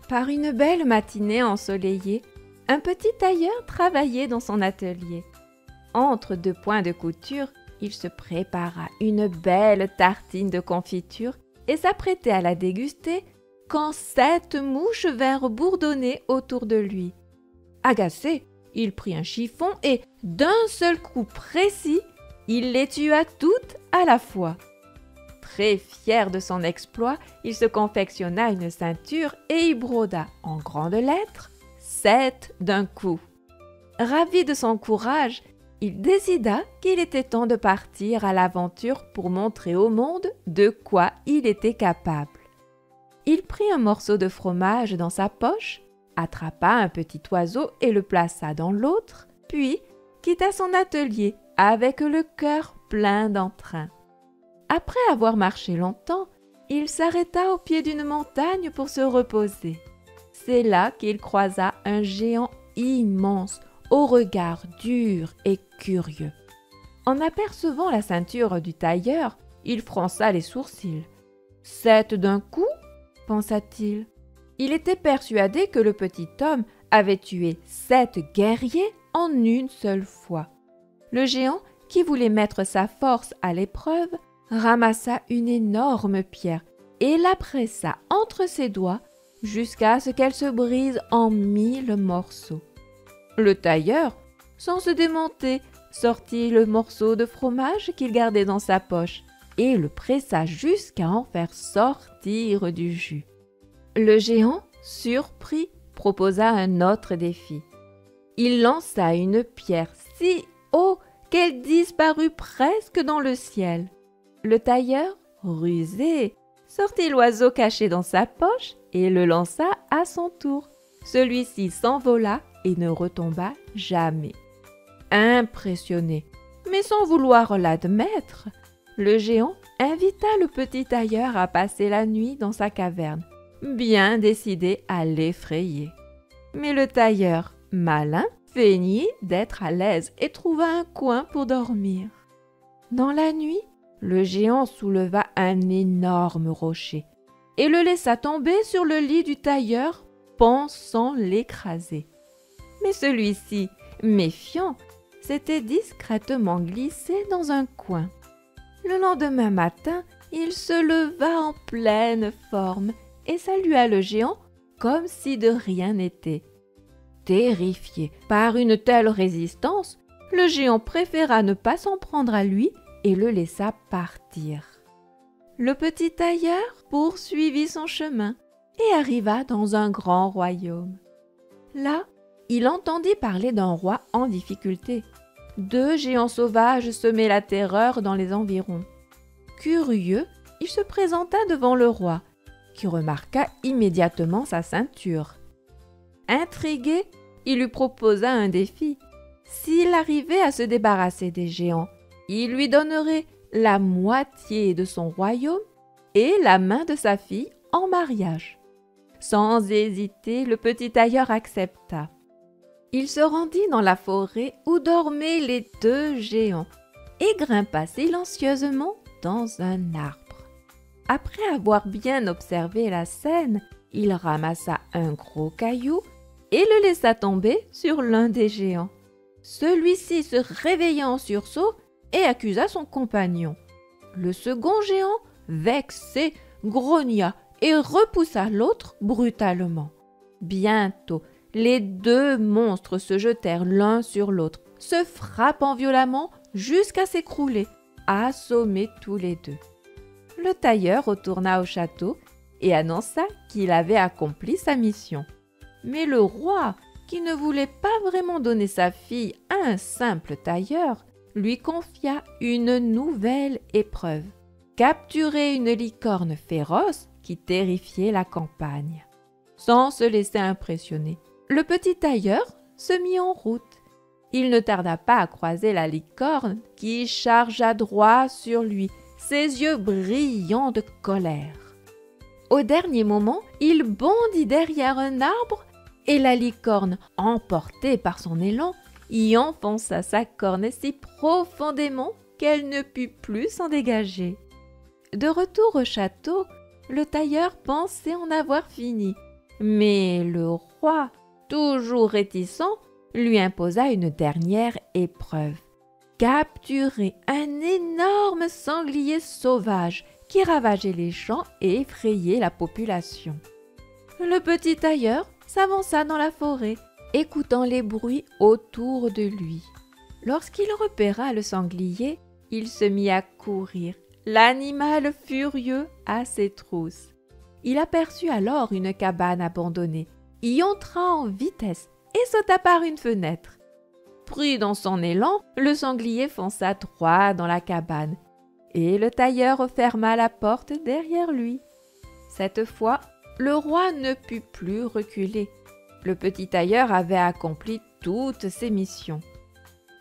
Par une belle matinée ensoleillée, un petit tailleur travaillait dans son atelier. Entre deux points de couture, il se prépara une belle tartine de confiture et s'apprêtait à la déguster quand 7 mouches vinrent bourdonner autour de lui. Agacé, il prit un chiffon et, d'un seul coup précis, il les tua toutes à la fois. Très fier de son exploit, il se confectionna une ceinture et y broda en grandes lettres « 7 d'un coup ». Ravi de son courage, il décida qu'il était temps de partir à l'aventure pour montrer au monde de quoi il était capable. Il prit un morceau de fromage dans sa poche, attrapa un petit oiseau et le plaça dans l'autre, puis quitta son atelier avec le cœur plein d'entrain. Après avoir marché longtemps, il s'arrêta au pied d'une montagne pour se reposer. C'est là qu'il croisa un géant immense, au regard dur et curieux. En apercevant la ceinture du tailleur, il fronça les sourcils. « 7 d'un coup ?» pensa-t-il. Il était persuadé que le petit homme avait tué 7 guerriers en une seule fois. Le géant, qui voulait mettre sa force à l'épreuve, ramassa une énorme pierre et la pressa entre ses doigts jusqu'à ce qu'elle se brise en 1000 morceaux. Le tailleur, sans se démonter, sortit le morceau de fromage qu'il gardait dans sa poche et le pressa jusqu'à en faire sortir du jus. Le géant, surpris, proposa un autre défi. Il lança une pierre si haut qu'elle disparut presque dans le ciel. Le tailleur, rusé, sortit l'oiseau caché dans sa poche et le lança à son tour. Celui-ci s'envola et ne retomba jamais. Impressionné, mais sans vouloir l'admettre, le géant invita le petit tailleur à passer la nuit dans sa caverne, bien décidé à l'effrayer. Mais le tailleur, malin, feignit d'être à l'aise et trouva un coin pour dormir. Dans la nuit, le géant souleva un énorme rocher et le laissa tomber sur le lit du tailleur, pensant l'écraser. Mais celui-ci, méfiant, s'était discrètement glissé dans un coin. Le lendemain matin, il se leva en pleine forme et salua le géant comme si de rien n'était. Terrifié par une telle résistance, le géant préféra ne pas s'en prendre à lui et le laissa partir. Le petit tailleur poursuivit son chemin et arriva dans un grand royaume. Là, il entendit parler d'un roi en difficulté. 2 géants sauvages semaient la terreur dans les environs. Curieux, il se présenta devant le roi, qui remarqua immédiatement sa ceinture. Intrigué, il lui proposa un défi. S'il arrivait à se débarrasser des géants, il lui donnerait la moitié de son royaume et la main de sa fille en mariage. Sans hésiter, le petit tailleur accepta. Il se rendit dans la forêt où dormaient les 2 géants et grimpa silencieusement dans un arbre. Après avoir bien observé la scène, il ramassa un gros caillou et le laissa tomber sur l'un des géants. Celui-ci se réveilla en sursaut et accusa son compagnon. Le second géant, vexé, grogna et repoussa l'autre brutalement. Bientôt, les 2 monstres se jetèrent l'un sur l'autre, se frappant violemment jusqu'à s'écrouler, assommés tous les 2. Le tailleur retourna au château et annonça qu'il avait accompli sa mission. Mais le roi, qui ne voulait pas vraiment donner sa fille à un simple tailleur, lui confia une nouvelle épreuve. Capturer une licorne féroce qui terrifiait la campagne. Sans se laisser impressionner, le petit tailleur se mit en route. Il ne tarda pas à croiser la licorne qui chargea droit sur lui, ses yeux brillants de colère. Au dernier moment, il bondit derrière un arbre et la licorne, emportée par son élan, y enfonça sa corne si profondément qu'elle ne put plus s'en dégager. De retour au château, le tailleur pensait en avoir fini Mais le roi, toujours réticent, lui imposa une dernière épreuve. Capturer un énorme sanglier sauvage qui ravageait les champs et effrayait la population. Le petit tailleur s'avança dans la forêt, écoutant les bruits autour de lui. Lorsqu'il repéra le sanglier, il se mit à courir, l'animal furieux à ses trousses. Il aperçut alors une cabane abandonnée, y entra en vitesse et sauta par une fenêtre. Pris dans son élan, le sanglier fonça droit dans la cabane et le tailleur ferma la porte derrière lui. Cette fois, le roi ne put plus reculer. Le petit tailleur avait accompli toutes ses missions.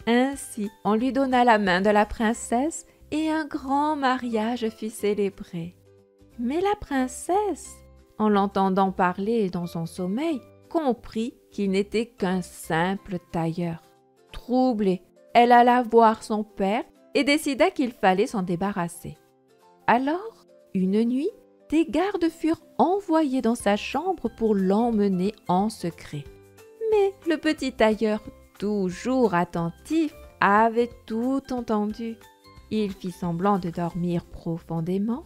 Ainsi, on lui donna la main de la princesse et un grand mariage fut célébré. Mais la princesse, en l'entendant parler dans son sommeil, comprit qu'il n'était qu'un simple tailleur. Troublée, elle alla voir son père et décida qu'il fallait s'en débarrasser. Alors, une nuit, des gardes furent envoyés dans sa chambre pour l'emmener en secret. Mais le petit tailleur, toujours attentif, avait tout entendu. Il fit semblant de dormir profondément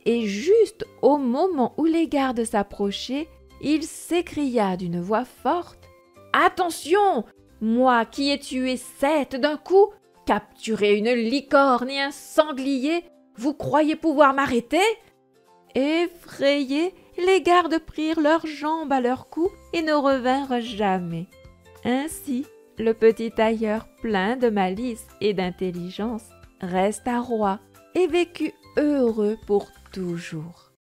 et juste au moment où les gardes s'approchaient, il s'écria d'une voix forte « Attention! Moi qui ai tué 7 d'un coup, capturé une licorne et un sanglier, vous croyez pouvoir m'arrêter ?» Effrayés, les gardes prirent leurs jambes à leur cou et ne revinrent jamais. Ainsi, le petit tailleur, plein de malice et d'intelligence, resta roi et vécut heureux pour toujours.